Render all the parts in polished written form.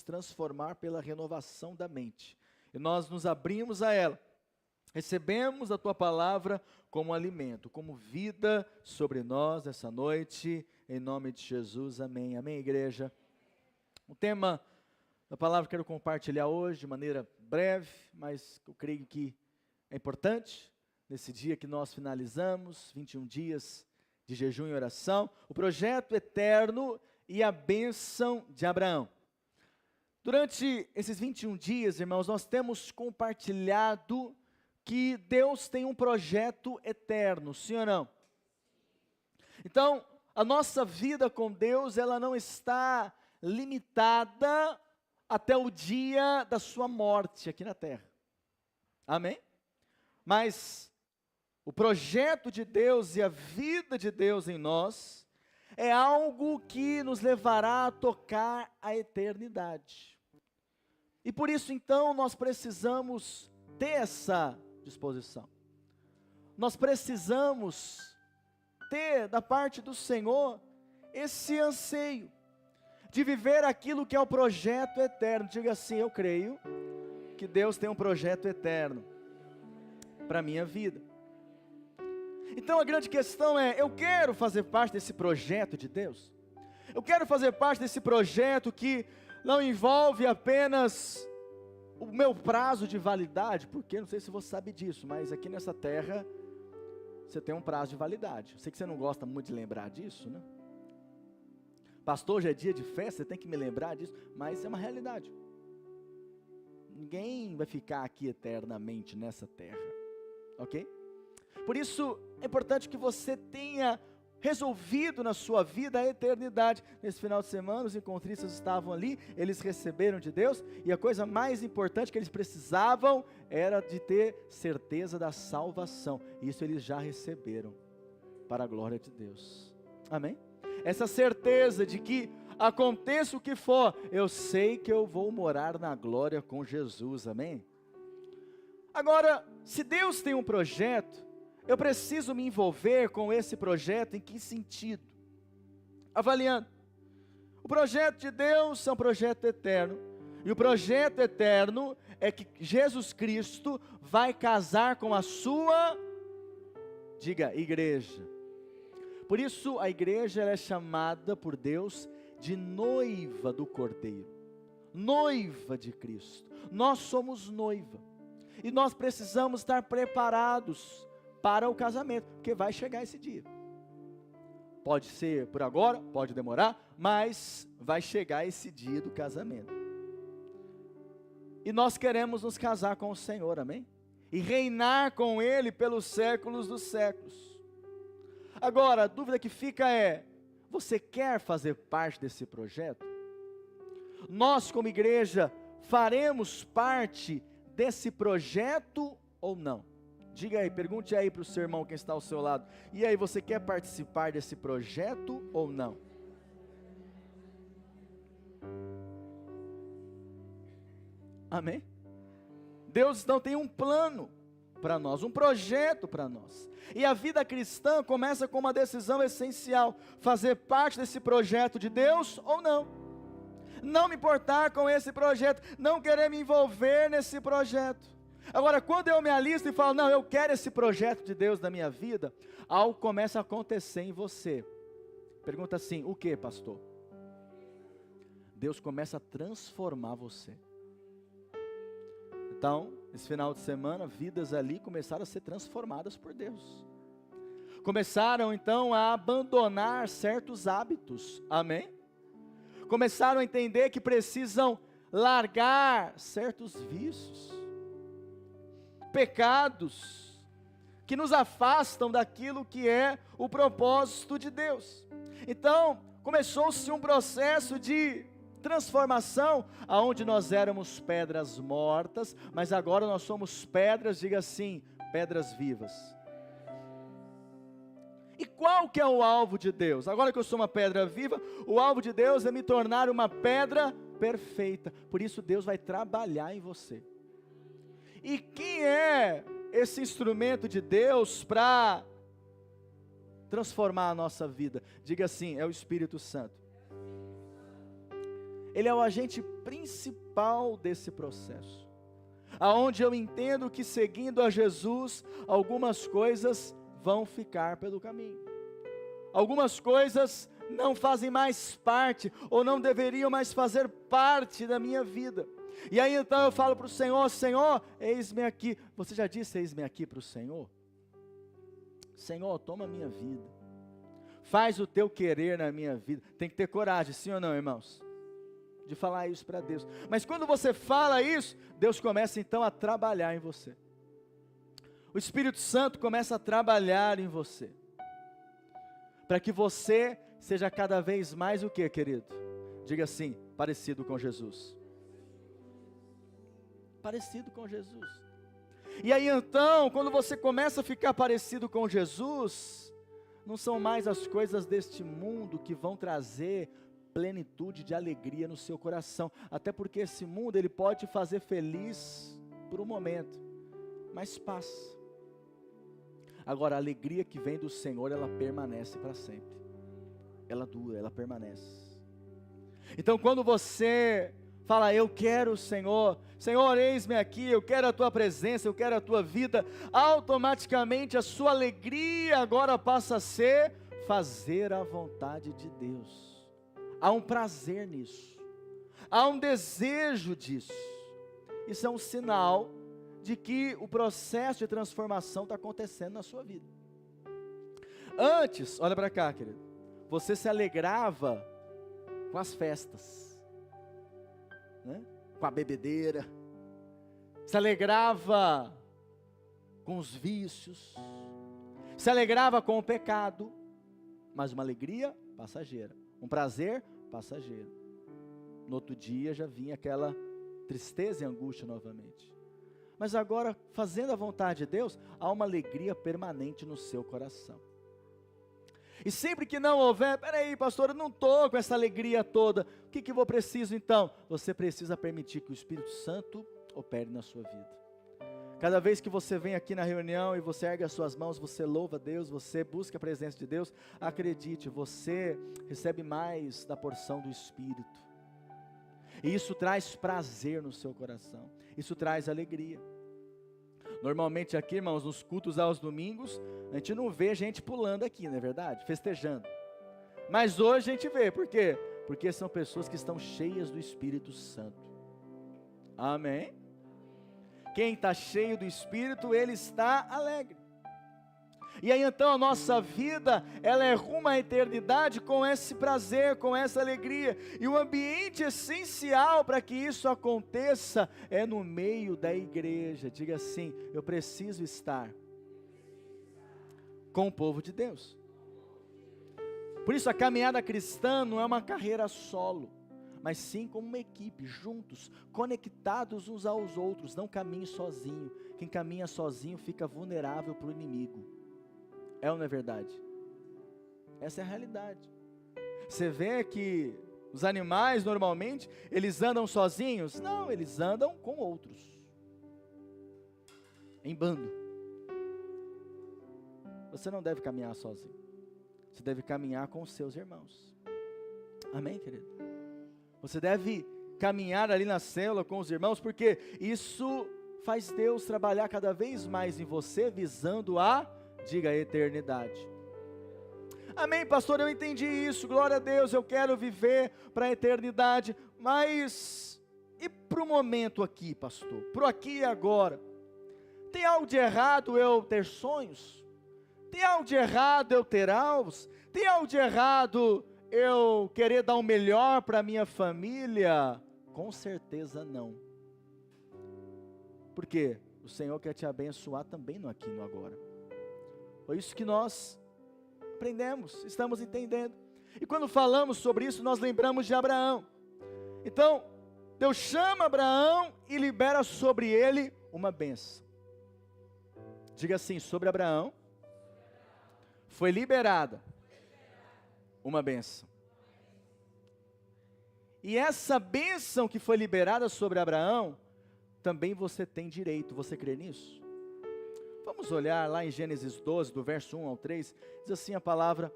transformar pela renovação da mente. E nós nos abrimos a ela. Recebemos a Tua palavra como alimento, como vida sobre nós essa noite, em nome de Jesus, amém. Amém, igreja? O tema da palavra que quero compartilhar hoje de maneira breve, mas eu creio que é importante, nesse dia que nós finalizamos, 21 dias de jejum e oração, o projeto eterno e a bênção de Abraão. Durante esses 21 dias, irmãos, nós temos compartilhado que Deus tem um projeto eterno, sim ou não? Então, a nossa vida com Deus, ela não está limitada até o dia da sua morte aqui na terra. Amém? Mas o projeto de Deus e a vida de Deus em nós é algo que nos levará a tocar a eternidade. E por isso, então, nós precisamos ter essa disposição. Nós precisamos ter da parte do Senhor esse anseio de viver aquilo que é o projeto eterno. Diga assim: eu creio que Deus tem um projeto eterno para a minha vida. Então a grande questão é: eu quero fazer parte desse projeto de Deus? Eu quero fazer parte desse projeto que não envolve apenas o meu prazo de validade, porque não sei se você sabe disso, mas aqui nessa terra você tem um prazo de validade. Eu sei que você não gosta muito de lembrar disso, né? Pastor, hoje é dia de festa, você tem que me lembrar disso, mas é uma realidade. Ninguém vai ficar aqui eternamente nessa terra, ok? Por isso é importante que você tenha resolvido na sua vida a eternidade. Nesse final de semana, os encontristas estavam ali, eles receberam de Deus, e a coisa mais importante que eles precisavam era de ter certeza da salvação. Isso eles já receberam, para a glória de Deus. Amém? Essa certeza de que aconteça o que for, eu sei que eu vou morar na glória com Jesus. Amém? Agora, se Deus tem um projeto, eu preciso me envolver com esse projeto em que sentido? Avaliando. O projeto de Deus é um projeto eterno. E o projeto eterno é que Jesus Cristo vai casar com a sua, diga, igreja. Por isso a igreja ela é chamada por Deus de noiva do Cordeiro. Noiva de Cristo. Nós somos noiva. E nós precisamos estar preparados para o casamento, porque vai chegar esse dia. Pode ser por agora, pode demorar, mas vai chegar esse dia do casamento. E nós queremos nos casar com o Senhor, amém? E reinar com Ele pelos séculos dos séculos. Agora, a dúvida que fica é: você quer fazer parte desse projeto? Nós, como igreja, faremos parte desse projeto ou não? Diga aí, pergunte aí para o seu irmão, quem está ao seu lado: e aí, você quer participar desse projeto ou não? Amém? Deus então tem um plano para nós, um projeto para nós. E a vida cristã começa com uma decisão essencial: fazer parte desse projeto de Deus ou não. Não me importar com esse projeto, não querer me envolver nesse projeto. Agora, quando eu me alisto e falo: não, eu quero esse projeto de Deus na minha vida, algo começa a acontecer em você. Pergunta assim: o que, pastor? Deus começa a transformar você. Então, esse final de semana, vidas ali começaram a ser transformadas por Deus. Começaram então a abandonar certos hábitos, amém? Começaram a entender que precisam largar certos vícios, pecados, que nos afastam daquilo que é o propósito de Deus. Então, começou-se um processo de transformação, aonde nós éramos pedras mortas, mas agora nós somos pedras, diga assim, pedras vivas. E qual que é o alvo de Deus? Agora que eu sou uma pedra viva, o alvo de Deus é me tornar uma pedra perfeita. Por isso Deus vai trabalhar em você. E quem é esse instrumento de Deus para transformar a nossa vida? Diga assim: é o Espírito Santo. ele é o agente principal desse processo. Aonde eu entendo que seguindo a Jesus, algumas coisas vão ficar pelo caminho. Algumas coisas não fazem mais parte, ou não deveriam mais fazer parte da minha vida. E aí então eu falo para o Senhor: Senhor, eis-me aqui. Você já disse eis-me aqui para o Senhor? Senhor, toma a minha vida. Faz o teu querer na minha vida. Tem que ter coragem, sim ou não, irmãos? De falar isso para Deus. Mas quando você fala isso, Deus começa então a trabalhar em você. O Espírito Santo começa a trabalhar em você. Para que você seja cada vez mais o que, querido? Diga assim: parecido com Jesus. Parecido com Jesus. E aí então, quando você começa a ficar parecido com Jesus, não são mais as coisas deste mundo que vão trazer plenitude de alegria no seu coração. Até porque esse mundo, ele pode te fazer feliz por um momento, mas passa. Agora, a alegria que vem do Senhor, ela permanece para sempre. Ela dura, ela permanece. Então, quando você fala: eu quero o Senhor, Senhor, eis-me aqui, eu quero a tua presença, eu quero a tua vida, automaticamente a sua alegria agora passa a ser fazer a vontade de Deus. Há um prazer nisso, há um desejo disso. Isso é um sinal de que o processo de transformação está acontecendo na sua vida. Antes, olha para cá, querido, você se alegrava com as festas, né? Com a bebedeira, se alegrava com os vícios, se alegrava com o pecado, mas uma alegria passageira, um prazer passageiro. No outro dia já vinha aquela tristeza e angústia novamente. Mas agora, fazendo a vontade de Deus, há uma alegria permanente no seu coração. E sempre que não houver: peraí, pastor, eu não estou com essa alegria toda, o que eu vou preciso então? Você precisa permitir que o Espírito Santo opere na sua vida. Cada vez que você vem aqui na reunião e você ergue as suas mãos, você louva a Deus, você busca a presença de Deus, acredite, você recebe mais da porção do Espírito. E isso traz prazer no seu coração, isso traz alegria. Normalmente aqui, irmãos, nos cultos aos domingos, a gente não vê gente pulando aqui, não é verdade? Festejando. Mas hoje a gente vê, por quê? Porque são pessoas que estão cheias do Espírito Santo. Amém? Quem está cheio do Espírito, ele está alegre. E aí então a nossa vida, ela é rumo à eternidade com esse prazer, com essa alegria. E o ambiente essencial para que isso aconteça é no meio da igreja. Diga assim: eu preciso estar com o povo de Deus. Por isso a caminhada cristã não é uma carreira solo, mas sim como uma equipe, juntos, conectados uns aos outros. Não caminhe sozinho. Quem caminha sozinho fica vulnerável para o inimigo. É ou não é verdade? Essa é a realidade. Você vê que os animais normalmente, eles andam sozinhos? Não, eles andam com outros, em bando. Você não deve caminhar sozinho. Você deve caminhar com os seus irmãos. Amém, querido? Você deve caminhar ali na célula com os irmãos, porque isso faz Deus trabalhar cada vez mais em você, visando diga, a eternidade. Amém, pastor, eu entendi isso, glória a Deus, eu quero viver para a eternidade, mas e para o momento aqui, pastor? Para o aqui e agora? Tem algo de errado eu ter sonhos? Tem algo de errado eu ter alvos? Tem algo de errado eu querer dar o melhor para a minha família? Com certeza não. Por quê? O Senhor quer te abençoar também no aqui e no agora. Foi isso que nós aprendemos, estamos entendendo. E quando falamos sobre isso, nós lembramos de Abraão. Então, Deus chama Abraão e libera sobre ele uma bênção. Diga assim: sobre Abraão foi liberada uma bênção. E essa bênção que foi liberada sobre Abraão, também você tem direito. Você crê nisso? Vamos olhar lá em Gênesis 12, do verso 1 ao 3, diz assim a palavra: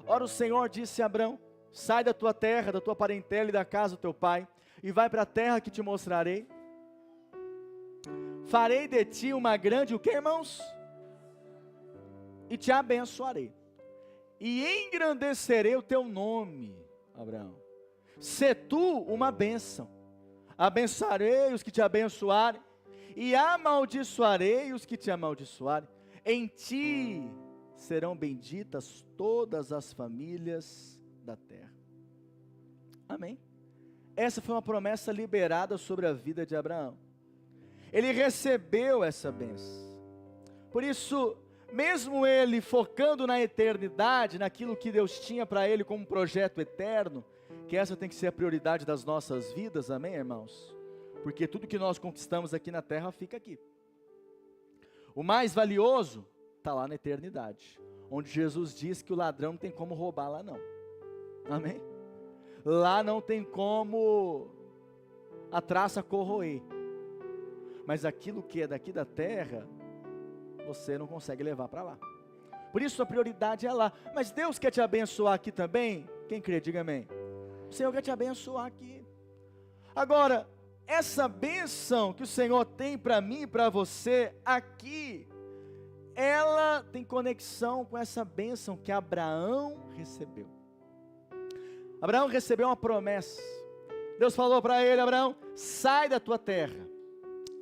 ora o Senhor disse a Abrão: sai da tua terra, da tua parentela e da casa do teu pai, e vai para a terra que te mostrarei. Farei de ti uma grande, o que, irmãos? E te abençoarei. E engrandecerei o teu nome, Abraão. Sê tu uma bênção. Abençoarei os que te abençoarem, e amaldiçoarei os que te amaldiçoarem. Em ti serão benditas todas as famílias da terra. Amém? Essa foi uma promessa liberada sobre a vida de Abraão. Ele recebeu essa bênção. Por isso, mesmo ele focando na eternidade, naquilo que Deus tinha para ele como um projeto eterno, que essa tem que ser a prioridade das nossas vidas, amém, irmãos? Porque tudo que nós conquistamos aqui na terra fica aqui. O mais valioso está lá na eternidade, onde Jesus diz que o ladrão não tem como roubar lá não, amém? Lá não tem como a traça corroer, mas aquilo que é daqui da terra, você não consegue levar para lá. Por isso a prioridade é lá. Mas Deus quer te abençoar aqui também? Quem crê, diga amém. O Senhor quer te abençoar aqui. Agora, essa bênção que o Senhor tem para mim e para você aqui, ela tem conexão com essa bênção que Abraão recebeu. Abraão recebeu uma promessa. Deus falou para ele: Abraão, sai da tua terra,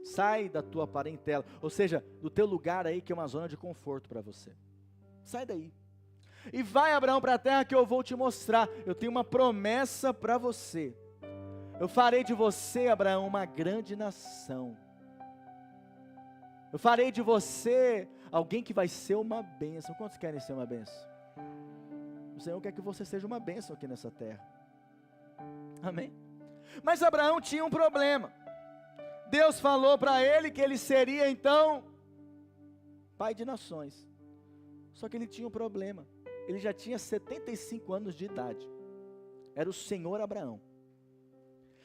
sai da tua parentela, ou seja, do teu lugar aí que é uma zona de conforto para você. Sai daí. E vai, Abraão, para a terra que eu vou te mostrar. Eu tenho uma promessa para você. Eu farei de você, Abraão, uma grande nação. Eu farei de você alguém que vai ser uma bênção. Quantos querem ser uma bênção? O Senhor quer que você seja uma bênção aqui nessa terra. Amém? Mas Abraão tinha um problema. Deus falou para ele que ele seria então pai de nações. Só que ele tinha um problema. Ele já tinha 75 anos de idade. Era o Senhor Abraão.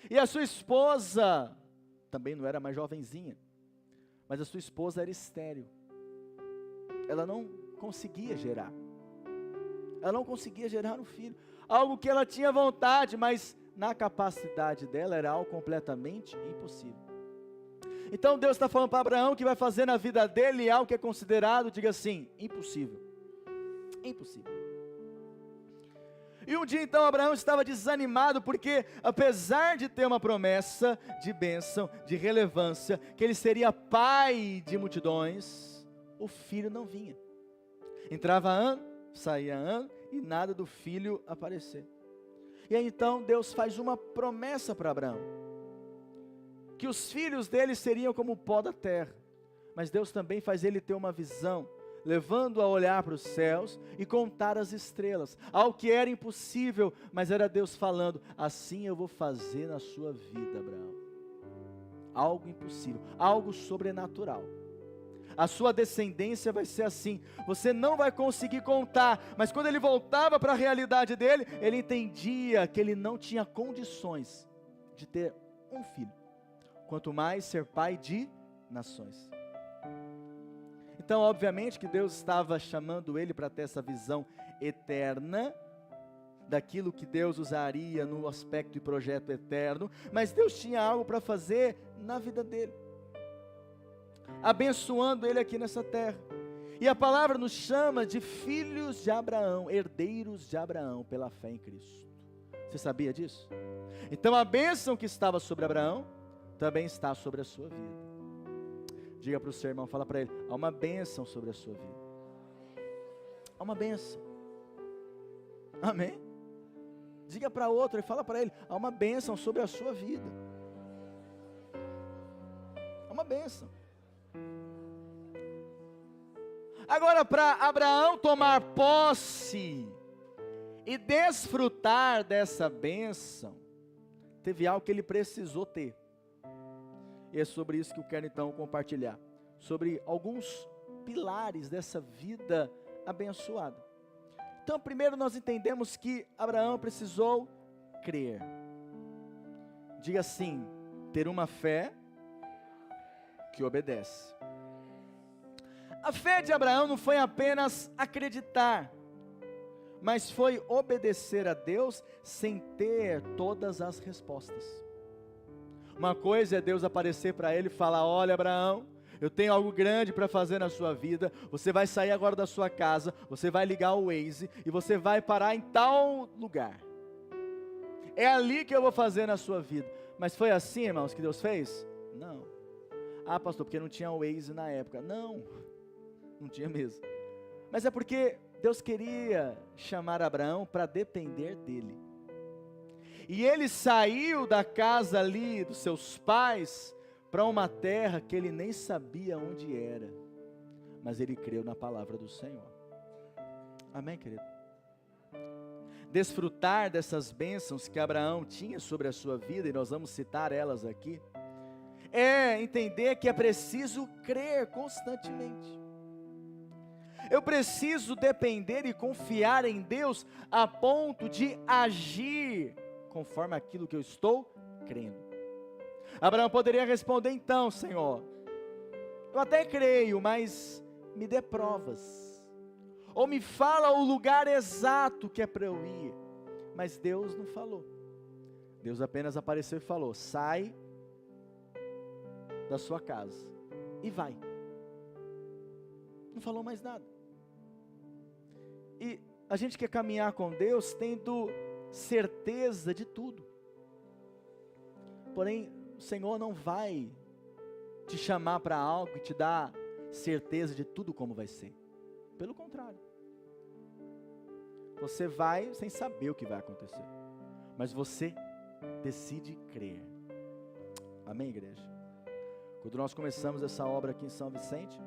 E a sua esposa também não era mais jovenzinha, mas a sua esposa era estéril. Ela não conseguia gerar. Ela não conseguia gerar um filho. Algo que ela tinha vontade, mas na capacidade dela era algo completamente impossível. Então Deus está falando para Abraão que vai fazer na vida dele algo que é considerado, diga assim, impossível. Impossível. E um dia então Abraão estava desanimado, porque apesar de ter uma promessa de bênção, de relevância, que ele seria pai de multidões, o filho não vinha. Entrava ano, saía ano, e nada do filho aparecer. E aí então Deus faz uma promessa para Abraão, que os filhos dele seriam como o pó da terra. Mas Deus também faz ele ter uma visão, levando a olhar para os céus e contar as estrelas, algo que era impossível, mas era Deus falando: assim eu vou fazer na sua vida, Abraão. Algo impossível, algo sobrenatural. A sua descendência vai ser assim, você não vai conseguir contar. Mas quando ele voltava para a realidade dele, ele entendia que ele não tinha condições de ter um filho, quanto mais ser pai de nações. Então, obviamente que Deus estava chamando ele para ter essa visão eterna, daquilo que Deus usaria no aspecto e projeto eterno, mas Deus tinha algo para fazer na vida dele, abençoando ele aqui nessa terra. E a palavra nos chama de filhos de Abraão, herdeiros de Abraão, pela fé em Cristo. Você sabia disso? Então a bênção que estava sobre Abraão, também está sobre a sua vida. Diga para o seu irmão, fala para ele: há uma bênção sobre a sua vida. Há uma bênção. Amém? Diga para outro e fala para ele: há uma bênção sobre a sua vida. Há uma bênção. Agora, para Abraão tomar posse e desfrutar dessa bênção, teve algo que ele precisou ter. E é sobre isso que eu quero então compartilhar, sobre alguns pilares dessa vida abençoada. Então, primeiro nós entendemos que Abraão precisou crer. Diga assim: ter uma fé que obedece. A fé de Abraão não foi apenas acreditar, mas foi obedecer a Deus sem ter todas as respostas. Uma coisa é Deus aparecer para ele e falar: olha, Abraão, eu tenho algo grande para fazer na sua vida, você vai sair agora da sua casa, você vai ligar o Waze e você vai parar em tal lugar. É ali que eu vou fazer na sua vida. Mas foi assim, irmãos, que Deus fez? Não. Ah, pastor, porque não tinha o Waze na época. Não, não tinha mesmo. Mas é porque Deus queria chamar Abraão para depender dele. E ele saiu da casa ali dos seus pais para uma terra que ele nem sabia onde era. Mas ele creu na palavra do Senhor. Amém, querido? Desfrutar dessas bênçãos que Abraão tinha sobre a sua vida, e nós vamos citar elas aqui, é entender que é preciso crer constantemente. Eu preciso depender e confiar em Deus a ponto de agir conforme aquilo que eu estou crendo. Abraão poderia responder: então, Senhor, eu até creio, mas me dê provas. Ou me fala o lugar exato que é para eu ir. Mas Deus não falou. Deus apenas apareceu e falou: sai da sua casa e vai. Não falou mais nada. E a gente quer caminhar com Deus tendo certeza de tudo. Porém, o Senhor não vai te chamar para algo e te dar certeza de tudo como vai ser. Pelo contrário. Você vai sem saber o que vai acontecer. Mas você decide crer. Amém, igreja? Quando nós começamos essa obra aqui em São Vicente,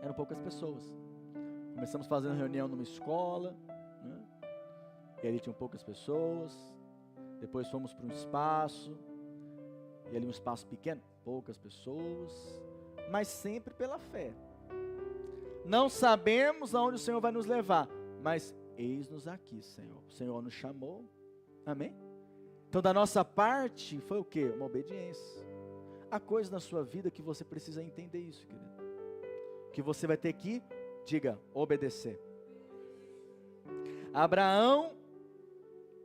eram poucas pessoas. Começamos fazendo reunião numa escola, né? E ali tinham poucas pessoas. Depois fomos para um espaço, e ali um espaço pequeno, poucas pessoas, mas sempre pela fé. Não sabemos aonde o Senhor vai nos levar, mas eis-nos aqui, Senhor. O Senhor nos chamou, amém? Então da nossa parte foi o quê? Uma obediência. Há coisas na sua vida que você precisa entender isso, querido. Que você vai ter que, diga, obedecer. Abraão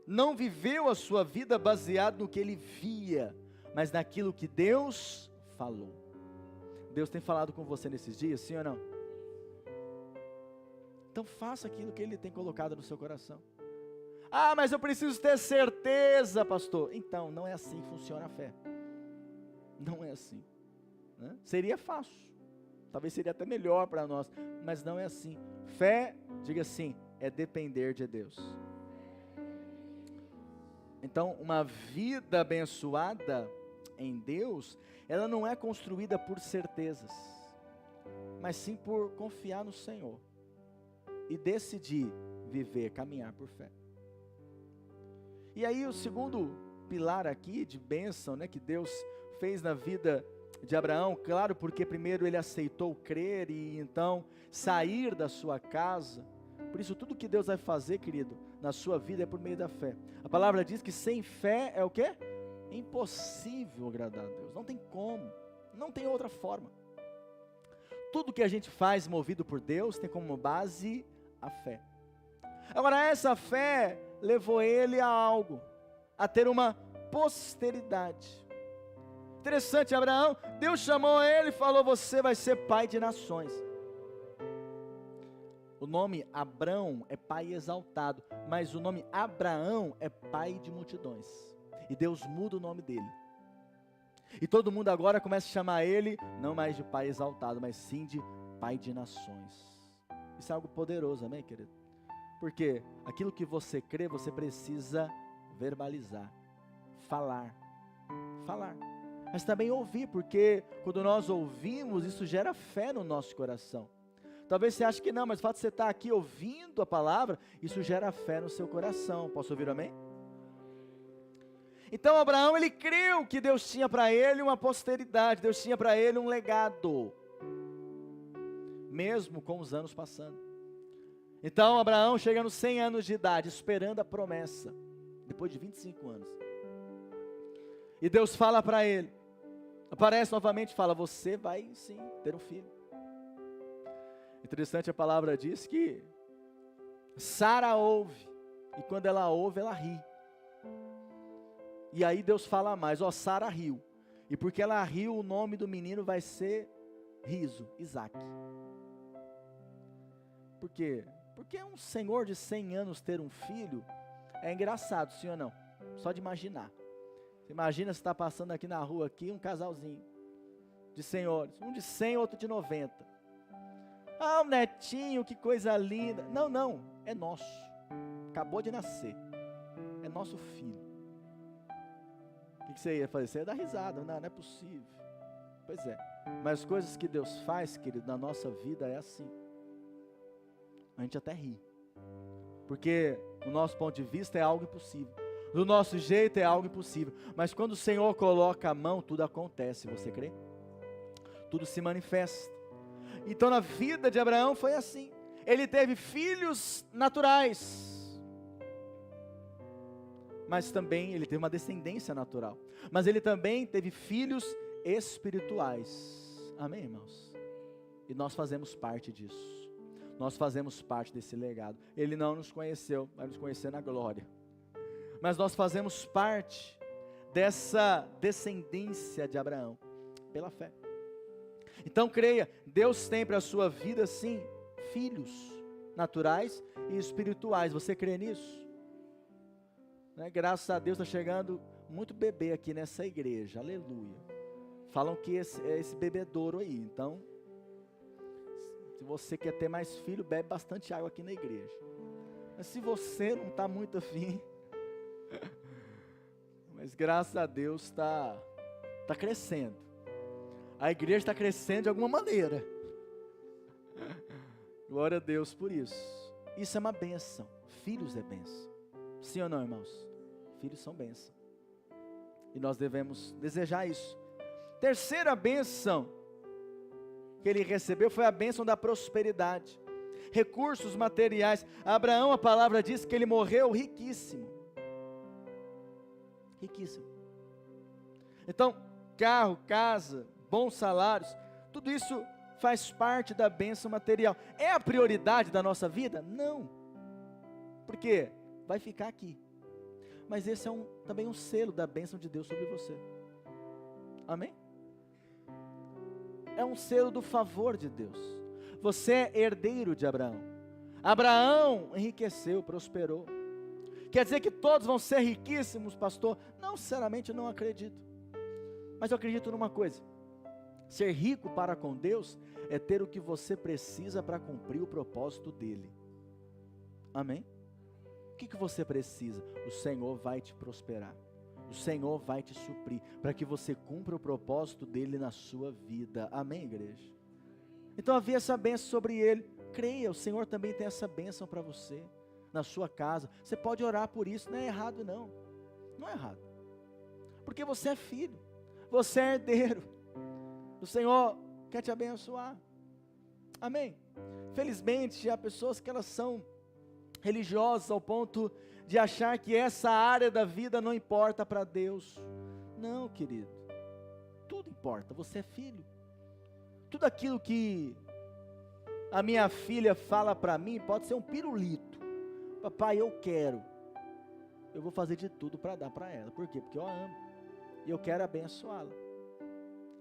não viveu a sua vida baseado no que ele via, mas naquilo que Deus falou. Deus tem falado com você nesses dias, sim ou não? Então faça aquilo que Ele tem colocado no seu coração. Ah, mas eu preciso ter certeza, pastor. Então, não é assim que funciona a fé. Não é assim, né? Seria fácil, talvez seria até melhor para nós, mas não é assim. Fé, diga assim, é depender de Deus. Então, uma vida abençoada em Deus, ela não é construída por certezas, mas sim por confiar no Senhor e decidir viver, caminhar por fé. E aí o segundo pilar aqui de bênção, né, que Deus fez na vida de Abraão, claro, porque primeiro ele aceitou crer e então sair da sua casa. Por isso tudo que Deus vai fazer, querido, na sua vida é por meio da fé. A palavra diz que sem fé é o quê? Impossível agradar a Deus. Não tem como, não tem outra forma. Tudo que a gente faz movido por Deus tem como base a fé. Agora essa fé levou ele a algo, a ter uma posteridade. Interessante, Abraão, Deus chamou ele e falou: você vai ser pai de nações. O nome Abrão é pai exaltado, mas o nome Abraão é pai de multidões. E Deus muda o nome dele. E todo mundo agora começa a chamar ele, não mais de pai exaltado, mas sim de pai de nações. Isso é algo poderoso, amém, querido? Porque aquilo que você crê, você precisa verbalizar, falar, mas também ouvir, porque quando nós ouvimos, isso gera fé no nosso coração. Talvez você ache que não, mas o fato de você estar aqui ouvindo a palavra, isso gera fé no seu coração. Posso ouvir amém? Então Abraão, ele creu que Deus tinha para ele uma posteridade, Deus tinha para ele um legado, mesmo com os anos passando. Então Abraão chega nos 100 anos de idade, esperando a promessa, depois de 25 anos. E Deus fala para ele, aparece novamente e fala: você vai sim ter um filho. Interessante, a palavra diz que Sara ouve, e quando ela ouve, ela ri. E aí Deus fala mais, Sara riu. E porque ela riu, o nome do menino vai ser Riso, Isaac. Por quê? Porque um senhor de 100 anos ter um filho é engraçado, sim ou não? Só de imaginar. Você imagina se está passando aqui na rua, aqui, um casalzinho de senhores. Um de 100, outro de 90. Ah, um netinho, que coisa linda. Não, não, é nosso. Acabou de nascer. É nosso filho. O que você ia fazer? Você ia dar risada. Não, não é possível. Pois é. Mas as coisas que Deus faz, querido, na nossa vida é assim. A gente até ri. Porque, do nosso ponto de vista, é algo impossível. Do nosso jeito é algo impossível. Mas quando o Senhor coloca a mão, tudo acontece. Você crê? Tudo se manifesta. Então, na vida de Abraão foi assim. Ele teve filhos naturais. Mas também ele teve uma descendência natural. Mas ele também teve filhos espirituais. Amém, irmãos? E nós fazemos parte disso. Nós fazemos parte desse legado. Ele não nos conheceu, vai nos conhecer na glória. Mas nós fazemos parte dessa descendência de Abraão, pela fé. Então creia, Deus tem para a sua vida sim, filhos naturais e espirituais. Você crê nisso? Né? Graças a Deus está chegando muito bebê aqui nessa igreja, aleluia. Falam que é esse bebedouro aí, então, se você quer ter mais filho, bebe bastante água aqui na igreja. Mas se você não está muito afim, mas graças a Deus está crescendo. A igreja está crescendo de alguma maneira. Glória a Deus por isso. Isso é uma bênção. Filhos é bênção. Sim ou não, irmãos? Filhos são bênção. E nós devemos desejar isso. Terceira bênção que ele recebeu foi a bênção da prosperidade. Recursos materiais. Abraão, a palavra diz que ele morreu riquíssimo. Riquíssimo. Então, carro, casa, bons salários, tudo isso faz parte da bênção material. É a prioridade da nossa vida? Não. Por quê? Vai ficar aqui. Mas esse é também um selo da bênção de Deus sobre você. Amém? É um selo do favor de Deus. Você é herdeiro de Abraão. Abraão enriqueceu, prosperou. Quer dizer que todos vão ser riquíssimos, pastor? Não, sinceramente eu não acredito. Mas eu acredito numa coisa. Ser rico para com Deus é ter o que você precisa para cumprir o propósito dele. Amém? O que você precisa? O Senhor vai te prosperar. O Senhor vai te suprir para que você cumpra o propósito dele na sua vida. Amém, igreja? Então havia essa bênção sobre ele. Creia, o Senhor também tem essa bênção para você, na sua casa. Você pode orar por isso, não é errado não. Não é errado. Porque você é filho, você é herdeiro. O Senhor quer te abençoar. Amém? Felizmente, há pessoas que elas são religiosas ao ponto de achar que essa área da vida não importa para Deus. Não, querido. Tudo importa, você é filho. Tudo aquilo que a minha filha fala para mim pode ser um pirulito. Papai, eu quero. Eu vou fazer de tudo para dar para ela. Por quê? Porque eu a amo. E eu quero abençoá-la.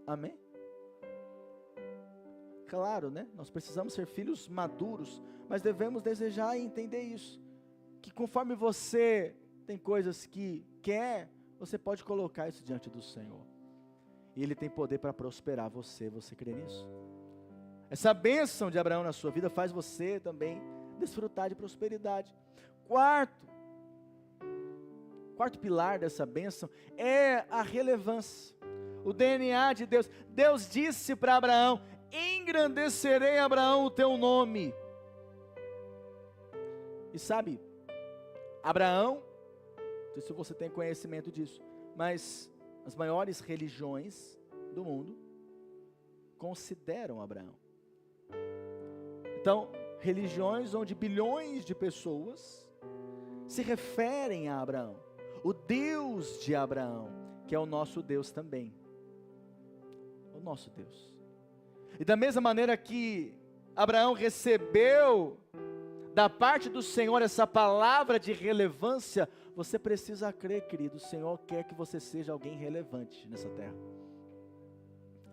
Amém? Claro, né? Nós precisamos ser filhos maduros, mas devemos desejar e entender isso. Que conforme você tem coisas que quer, você pode colocar isso diante do Senhor. E Ele tem poder para prosperar você. Você crê nisso? Essa bênção de Abraão na sua vida faz você também desfrutar de prosperidade. Quarto pilar dessa bênção é a relevância. O DNA de Deus. Deus disse para Abraão: engrandecerei, Abraão, o teu nome. E sabe, Abraão, não sei se você tem conhecimento disso, mas as maiores religiões do mundo consideram Abraão. Então, religiões onde bilhões de pessoas se referem a Abraão, o Deus de Abraão, que é o nosso Deus também. O nosso Deus. E da mesma maneira que Abraão recebeu da parte do Senhor essa palavra de relevância, você precisa crer, querido, o Senhor quer que você seja alguém relevante nessa terra.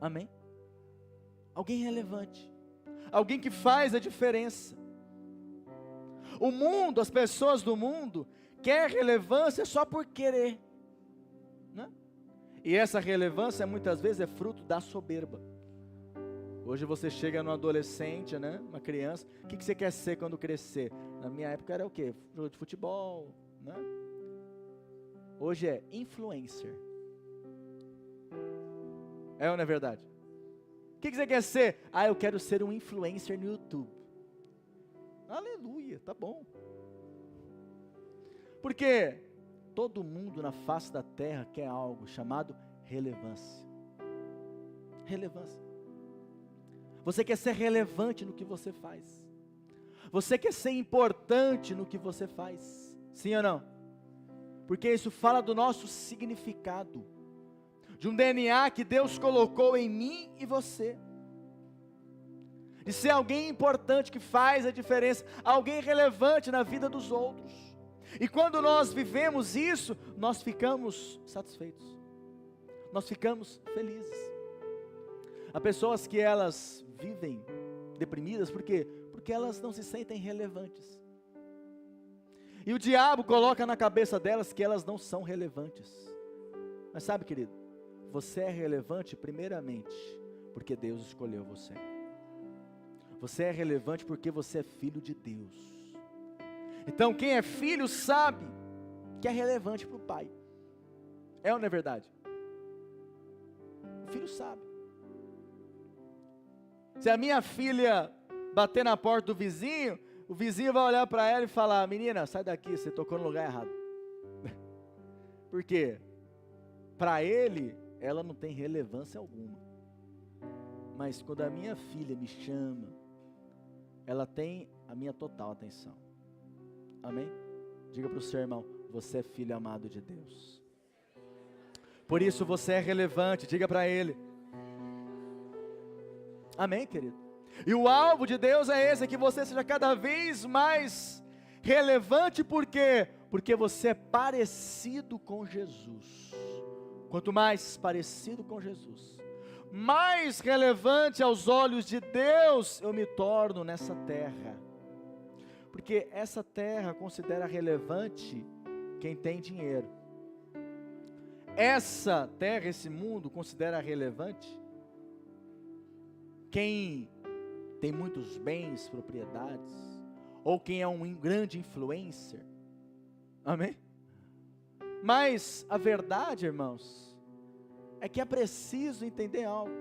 Amém? Alguém relevante, alguém que faz a diferença. O mundo, as pessoas do mundo, quer relevância só por querer, né? E essa relevância muitas vezes é fruto da soberba. Hoje você chega no adolescente, né, uma criança, o que você quer ser quando crescer? Na minha época era o quê? Jogo de futebol, né? Hoje é influencer. É ou não é verdade? O que você quer ser? Ah, eu quero ser um influencer no YouTube. Aleluia, tá bom. Porque todo mundo na face da terra quer algo chamado relevância. Relevância. Você quer ser relevante no que você faz. Você quer ser importante no que você faz. Sim ou não? Porque isso fala do nosso significado. De um DNA que Deus colocou em mim e você. De ser alguém importante que faz a diferença. Alguém relevante na vida dos outros. E quando nós vivemos isso, nós ficamos satisfeitos. Nós ficamos felizes. Há pessoas que elas vivem deprimidas, por quê? Porque elas não se sentem relevantes. E o diabo coloca na cabeça delas que elas não são relevantes. Mas sabe, querido, você é relevante primeiramente porque Deus escolheu você. Você é relevante porque você é filho de Deus. Então quem é filho sabe que é relevante para o pai. É ou não é verdade? O filho sabe. Se a minha filha bater na porta do vizinho, o vizinho vai olhar para ela e falar: menina, sai daqui, você tocou no lugar errado. Por quê? Para ele, ela não tem relevância alguma. Mas quando a minha filha me chama, ela tem a minha total atenção. Amém? Diga para o seu irmão: você é filho amado de Deus. Por isso você é relevante, diga para ele. Amém, querido? E o alvo de Deus é esse, é que você seja cada vez mais relevante, por quê? Porque você é parecido com Jesus. Quanto mais parecido com Jesus, mais relevante aos olhos de Deus eu me torno nessa terra. Porque essa terra considera relevante quem tem dinheiro. Essa terra, esse mundo considera relevante quem tem muitos bens, propriedades, ou quem é um grande influencer. Amém? Mas a verdade, irmãos, é que é preciso entender algo.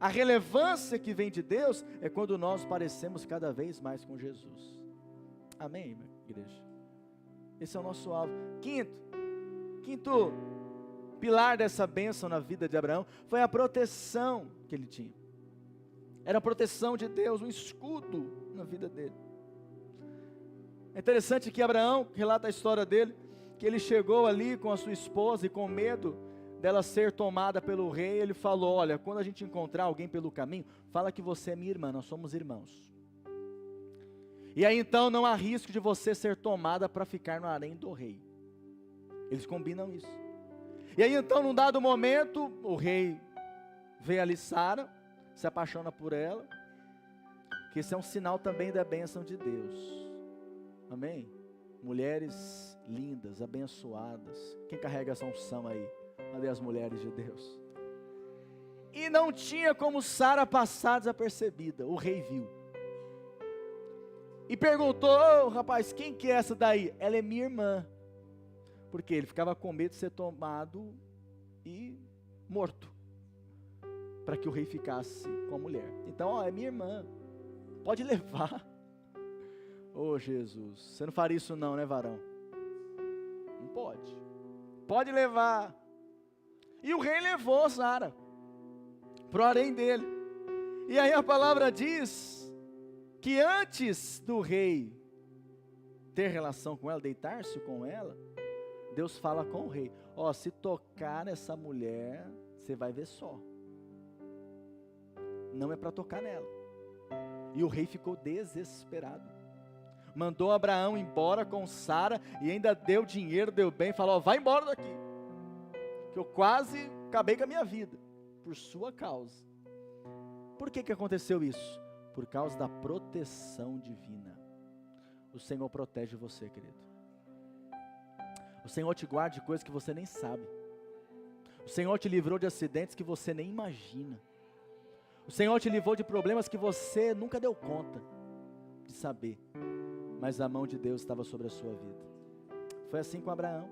A relevância que vem de Deus é quando nós parecemos cada vez mais com Jesus. Amém, minha igreja? Esse é o nosso alvo. Quinto pilar dessa bênção na vida de Abraão foi a proteção que ele tinha. Era a proteção de Deus, um escudo na vida dele. É interessante que Abraão, relata a história dele, que ele chegou ali com a sua esposa e com medo dela ser tomada pelo rei, ele falou: olha, quando a gente encontrar alguém pelo caminho, fala que você é minha irmã, nós somos irmãos. E aí então não há risco de você ser tomada para ficar no harém do rei. Eles combinam isso. E aí então num dado momento, o rei vê ali Sara, se apaixona por ela, que esse é um sinal também da bênção de Deus. Amém? Mulheres lindas, abençoadas. Quem carrega essa unção aí? Cadê as mulheres de Deus? E não tinha como Sara passar desapercebida. O rei viu. E perguntou: ô rapaz, quem que é essa daí? Ela é minha irmã. Porque ele ficava com medo de ser tomado e morto, para que o rei ficasse com a mulher. Então, ó, é minha irmã, pode levar. Oh Jesus, você não faria isso não, né, varão? Não pode. Pode levar. E o rei levou Sara para o harém dele. E aí a palavra diz que antes do rei ter relação com ela, deitar-se com ela, Deus fala com o rei: ó, se tocar nessa mulher, você vai ver só. Não é para tocar nela. E o rei ficou desesperado. mandou Abraão embora com Sara e ainda deu dinheiro, deu bem, falou: vai embora daqui, que eu quase acabei com a minha vida, por sua causa. Por que aconteceu isso? Por causa da proteção divina. O Senhor protege você, querido. O Senhor te guarda de coisas que você nem sabe. O Senhor te livrou de acidentes que você nem imagina. O Senhor te livrou de problemas que você nunca deu conta de saber. Mas a mão de Deus estava sobre a sua vida. Foi assim com Abraão.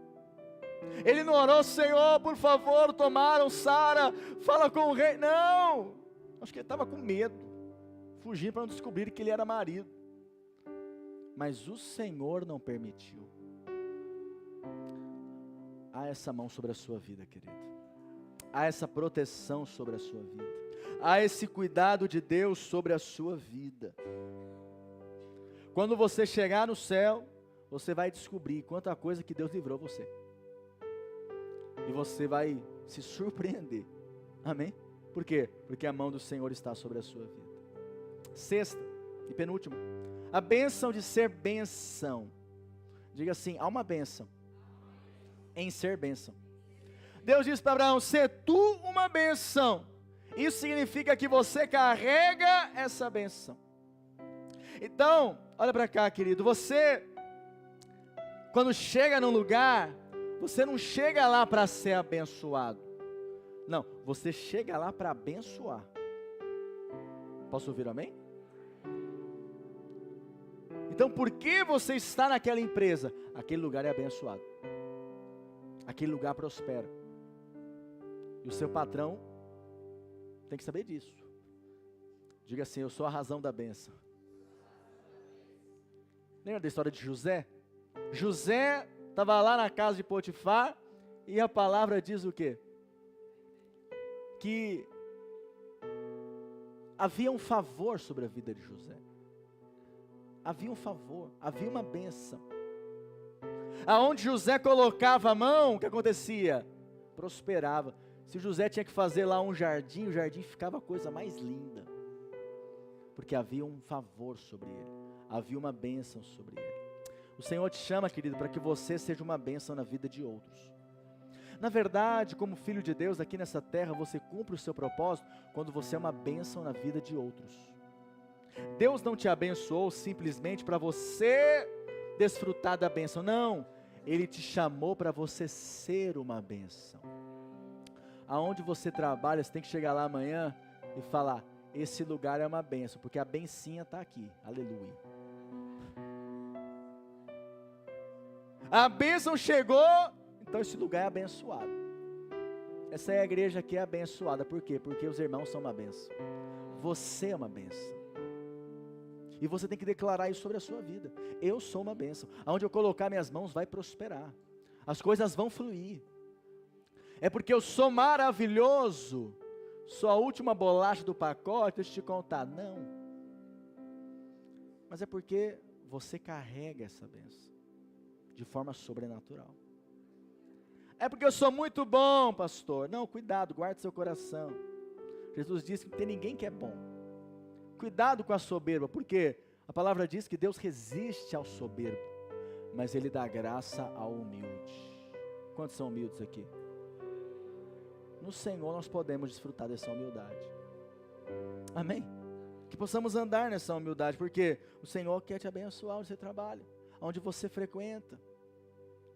Ele não orou: Senhor, por favor, tomaram Sara, fala com o rei. Não, acho que ele estava com medo, fugindo para não descobrir que ele era marido. Mas o Senhor não permitiu. Há essa mão sobre a sua vida, querido. Há essa proteção sobre a sua vida. Há esse cuidado de Deus sobre a sua vida. Quando você chegar no céu, você vai descobrir quanta coisa que Deus livrou você. E você vai se surpreender. Amém? Por quê? Porque a mão do Senhor está sobre a sua vida. Sexta e penúltima, a bênção de ser bênção. Diga assim: há uma bênção em ser bênção. Deus disse para Abraão: ser tu uma bênção. Isso significa que você carrega essa bênção. Então, olha para cá, querido. Você, quando chega num lugar, você não chega lá para ser abençoado. Não, você chega lá para abençoar. Posso ouvir amém? Então, por que você está naquela empresa? Aquele lugar é abençoado. Aquele lugar prospera. E o seu patrão tem que saber disso. Diga assim: eu sou a razão da bênção. Lembra da história de José? José estava lá na casa de Potifar, e a palavra diz o quê? Que havia um favor sobre a vida de José. Havia um favor, havia uma bênção. Aonde José colocava a mão, o que acontecia? Prosperava. Se José tinha que fazer lá um jardim, o jardim ficava a coisa mais linda. Porque havia um favor sobre ele. Havia uma bênção sobre ele. O Senhor te chama, querido, para que você seja uma bênção na vida de outros. Na verdade, como filho de Deus aqui nessa terra, você cumpre o seu propósito quando você é uma bênção na vida de outros. Deus não te abençoou simplesmente para você desfrutar da bênção. Não, Ele te chamou para você ser uma bênção. Aonde você trabalha, você tem que chegar lá amanhã e falar: esse lugar é uma bênção, porque a bencinha está aqui. Aleluia. A bênção chegou, então esse lugar é abençoado. Essa é a igreja que é abençoada. Por quê? Porque os irmãos são uma bênção. Você é uma bênção. E você tem que declarar isso sobre a sua vida. Eu sou uma bênção. Aonde eu colocar minhas mãos vai prosperar. As coisas vão fluir. É porque eu sou maravilhoso. Sou a última bolacha do pacote, deixa eu te contar. Não. Mas é porque você carrega essa bênção de forma sobrenatural. É porque eu sou muito bom, pastor. Não, cuidado, guarde seu coração. Jesus disse que não tem ninguém que é bom. Cuidado com a soberba, porque a palavra diz que Deus resiste ao soberbo, mas Ele dá graça ao humilde. Quantos são humildes aqui? No Senhor nós podemos desfrutar dessa humildade. Amém? Que possamos andar nessa humildade, porque o Senhor quer te abençoar onde você trabalha, onde você frequenta.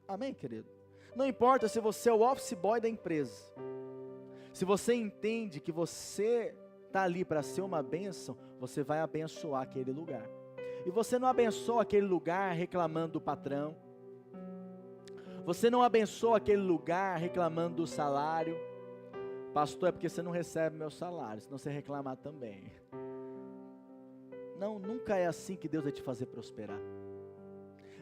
Amém, querido? Não importa se você é o office boy da empresa. Se você entende que você está ali para ser uma bênção, você vai abençoar aquele lugar. E você não abençoa aquele lugar reclamando do patrão. Você não abençoa aquele lugar reclamando do salário. Pastor, é porque você não recebe meu salário, senão você reclamar também. Não, nunca é assim que Deus vai te fazer prosperar.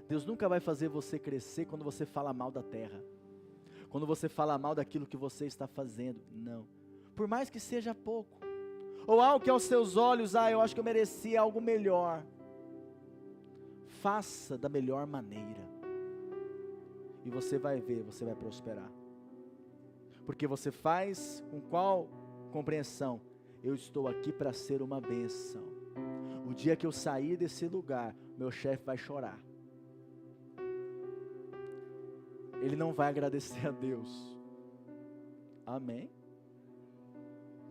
Deus nunca vai fazer você crescer quando você fala mal da terra. Quando você fala mal daquilo que você está fazendo. Não. Por mais que seja pouco. Ou algo que aos seus olhos, eu acho que eu merecia algo melhor. Faça da melhor maneira. E você vai ver, você vai prosperar. Porque você faz com qual compreensão? Eu estou aqui para ser uma bênção. O dia que eu sair desse lugar, meu chefe vai chorar. Ele não vai agradecer a Deus. Amém?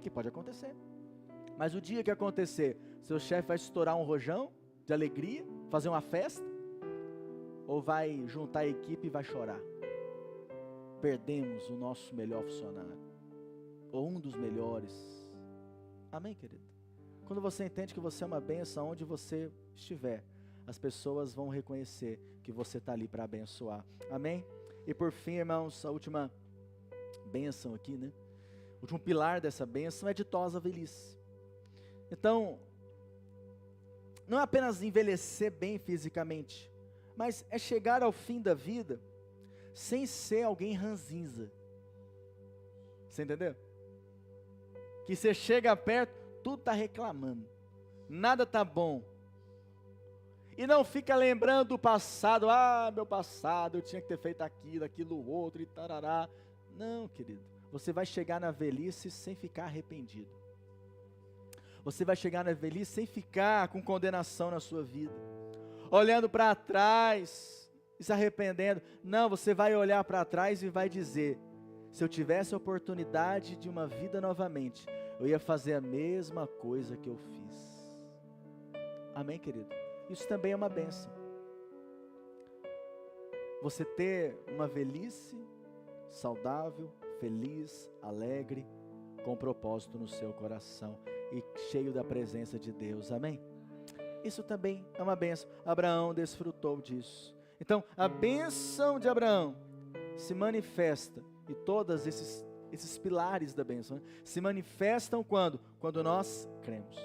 Que pode acontecer. Mas o dia que acontecer, seu chefe vai estourar um rojão de alegria, fazer uma festa, ou vai juntar a equipe e vai chorar? Perdemos o nosso melhor funcionário, ou um dos melhores. Amém, querido? Quando você entende que você é uma bênção, onde você estiver, as pessoas vão reconhecer que você está ali para abençoar. Amém? E por fim, irmãos, a última bênção aqui, né? O último pilar dessa bênção é ditosa velhice. Então, não é apenas envelhecer bem fisicamente, mas é chegar ao fim da vida sem ser alguém ranzinza. Você entendeu? Que você chega perto, tudo está reclamando, nada está bom. E não fica lembrando do passado, meu passado, eu tinha que ter feito aquilo outro e tarará. Não, querido, você vai chegar na velhice sem ficar arrependido. Você vai chegar na velhice sem ficar com condenação na sua vida, olhando para trás e se arrependendo. Não, você vai olhar para trás e vai dizer: se eu tivesse a oportunidade de uma vida novamente, eu ia fazer a mesma coisa que eu fiz. Amém, querido? Isso também é uma bênção. Você ter uma velhice saudável, feliz, alegre, com propósito no seu coração e cheio da presença de Deus. Amém? Isso também é uma bênção. Abraão desfrutou disso. Então, a bênção de Abraão se manifesta, e todos esses pilares da bênção, né, se manifestam quando? Quando nós cremos.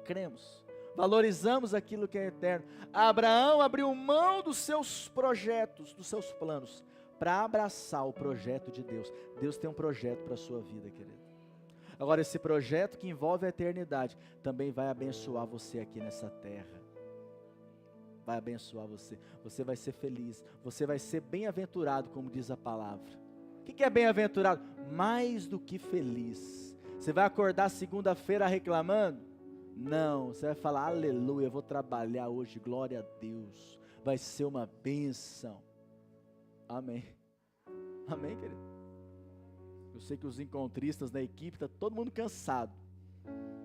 Cremos. Valorizamos aquilo que é eterno. Abraão abriu mão dos seus projetos, dos seus planos, para abraçar o projeto de Deus. Deus tem um projeto para a sua vida, querido. Agora, esse projeto que envolve a eternidade, também vai abençoar você aqui nessa terra. Vai abençoar você. Você vai ser feliz. Você vai ser bem-aventurado, como diz a palavra. O que é bem-aventurado? Mais do que feliz. Você vai acordar segunda-feira reclamando? Não, você vai falar: aleluia, eu vou trabalhar hoje, glória a Deus, vai ser uma bênção. Amém. Amém, querido? Eu sei que os encontristas da equipe, está todo mundo cansado.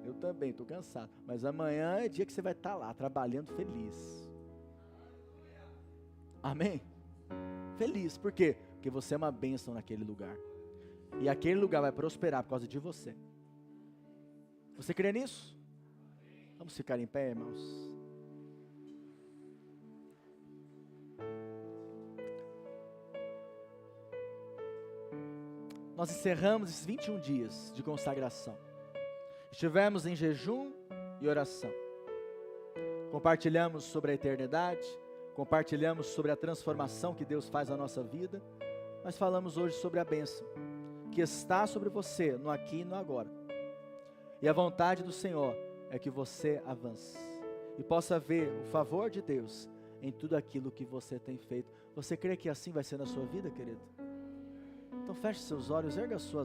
Eu também estou cansado, mas amanhã é dia que você vai estar lá, trabalhando feliz. Amém? Feliz, por quê? Porque você é uma bênção naquele lugar, e aquele lugar vai prosperar por causa de você. Você crê nisso? Vamos ficar em pé, irmãos. Nós encerramos esses 21 dias de consagração. Estivemos em jejum e oração. Compartilhamos sobre a eternidade, compartilhamos sobre a transformação que Deus faz na nossa vida, mas falamos hoje sobre a bênção que está sobre você, no aqui e no agora. E a vontade do Senhor é que você avance e possa ver o favor de Deus em tudo aquilo que você tem feito. Você crê que assim vai ser na sua vida, querido? Então feche seus olhos, erga suas